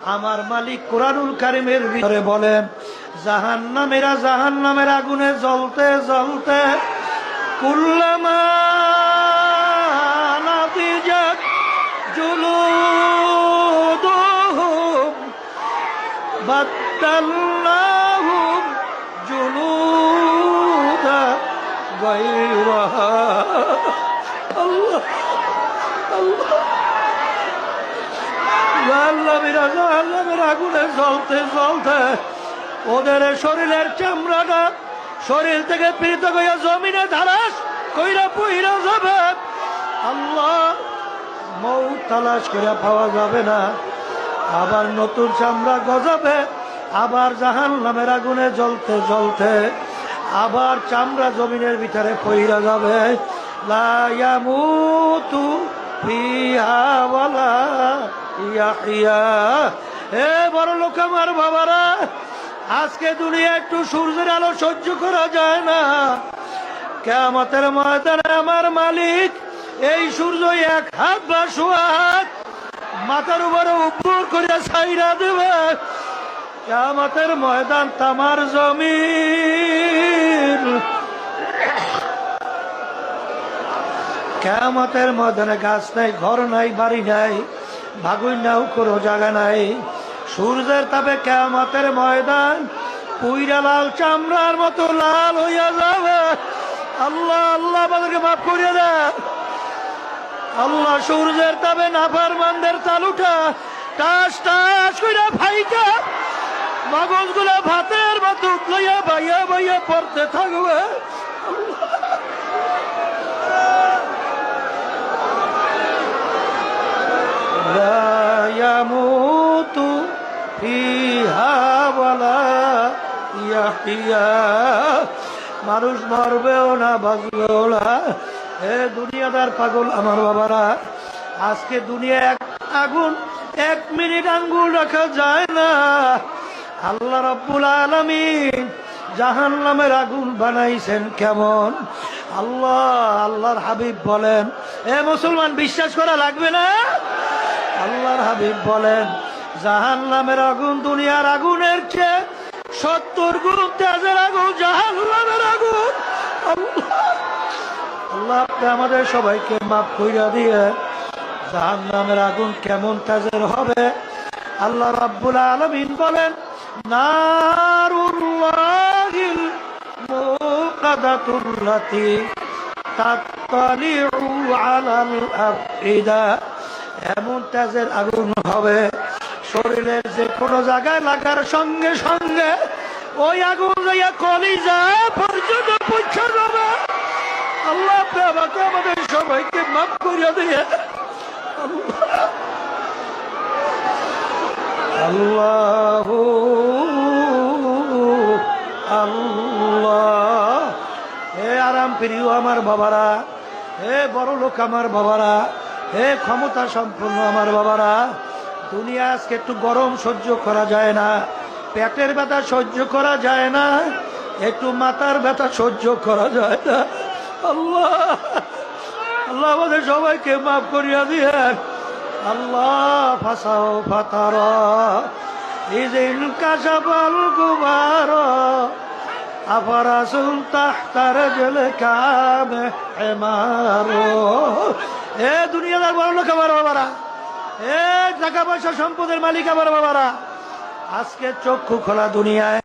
আমার মালিক কুরআনুল কারীমের ভিতরে বলেন, জাহান্নামীরা জাহান্নামের আগুনে জ্বলতে জ্বলতে কুল্লামা নাদিজাত জুলুদুহুম বাদদালনাহুম জুলুদা গায়রাহা। আল্লাহ আল্লাহ, জাহান্নামের আগুনে জ্বলতে জ্বলতে ওদের শরীরের চামড়াটা শরীর থেকে পৃথক হইয়া জমিনে ধারাস কইরা পইরা যাবে। আল্লাহ, মৌত তালাশ করে পাওয়া যাবে না, আবার নতুন চামড়া গজাবে, আবার জাহান্নামের আগুনে জ্বলতে জ্বলতে আবার চামড়া জমিনের ভিতরে পইরা যাবে। লা ইয়ামুতু ফিহা ওয়ালা ইয়াহিয়া। এ বড় লোক আমার বাবারা, আজকে দুনিয়া একটু সূর্যের আলো সহ্য করা যায় না। কিয়ামতের ময়দানে আমার মালিক এই সূর্য এক হাত বা সোয়া হাত মাথার উপরে উপর করে ছাইরা দেবে। কিয়ামতের ময়দান তামার জমিন। কিয়ামতের ময়দানে গাছ নাই, ঘর নাই, বাড়ি নাই, ভাগুই নাও কোনো জায়গা নাই। সূর্যের তাপে কিয়ামতের ময়দান পুইরা লাল চামড়ার মতো লাল হইয়া যাবে। আল্লাহ আল্লাহ, আমাদেরকে মাফ করিয়া দেয় আল্লাহ। সূর্যের তাপে নাফরমানদের তালুটা টাস টাস কইরা ফাইটা মগজগুলা ভাতের মতো লইয়া বাইয়া বাইয়া পড়তে থাকবে। লা ইয়ামুতু ফিহা ওয়ালা ইয়াহিয়া। মানুষ মরবেও না, বাঁচবেও না। এ দুনিয়াদার পাগল আমার বাবারা, আজকে দুনিয়া এক আগুন, 1 মিনিট আঙ্গুল রাখা যায় না। আল্লাহ রাব্বুল আলামিন জাহান্নামের আগুন বানাইছেন কেমন। আল্লাহ আল্লাহর হাবিব বলেন, এ মুসলমান বিশ্বাস করা লাগবে না। আল্লাহর হাবিব বলেন, জাহান্নামের আগুন দুনিয়ার আগুনের চেয়ে 70 গুণ তেজের আগুন জাহান্নামের আগুন। আল্লাহ আপনি আমাদের সবাইকে মাফ কইরা দিয়ে জাহান্নামের আগুন কেমন তেজের হবে। আল্লাহ রাব্বুল আলামিন বলেন, নারুল্লাহিল মুকাদাতুল্লাতি তাত্তালিউ আলাল আফইদা। এমন তেজের আগুন হবে, শরীরের যে কোনো জায়গায় লাগার সঙ্গে সঙ্গে ওই আগুন যাইয়া কলিজা পর্যন্ত পৌঁছে যাবে। আল্লাহ আপনি আমাকে আমাদের সবাইকে মাফ করিয়া দিয়ে আল্লাহ আল্লাহ। হে আরাম প্রিয় আমার বাবারা, হে বড় লোক আমার বাবারা, হে ক্ষমতা সম্পন্ন আমার বাবারা, দুনিয়া আজকে একটু গরম সহ্য করা যায় না, পেটের ব্যথা সহ্য করা যায় না, একটু মাথার ব্যথা সহ্য করা যায় না। আল্লাহ আল্লাহ আমাদের সবাইকে মাফ করিয়া দিয়েন। আল্লাহ ফাসাও ফাতারা ইজিন কাশাফাল গুবার আফারাসুল তাহতার জল কামে হেমারো। এ দুনিয়াদার বড় লোক আমার বাবারা, এ টাকা পয়সা সম্পদের মালিক আমার বাবারা, আজকে চক্ষু খোলা দুনিয়ায়।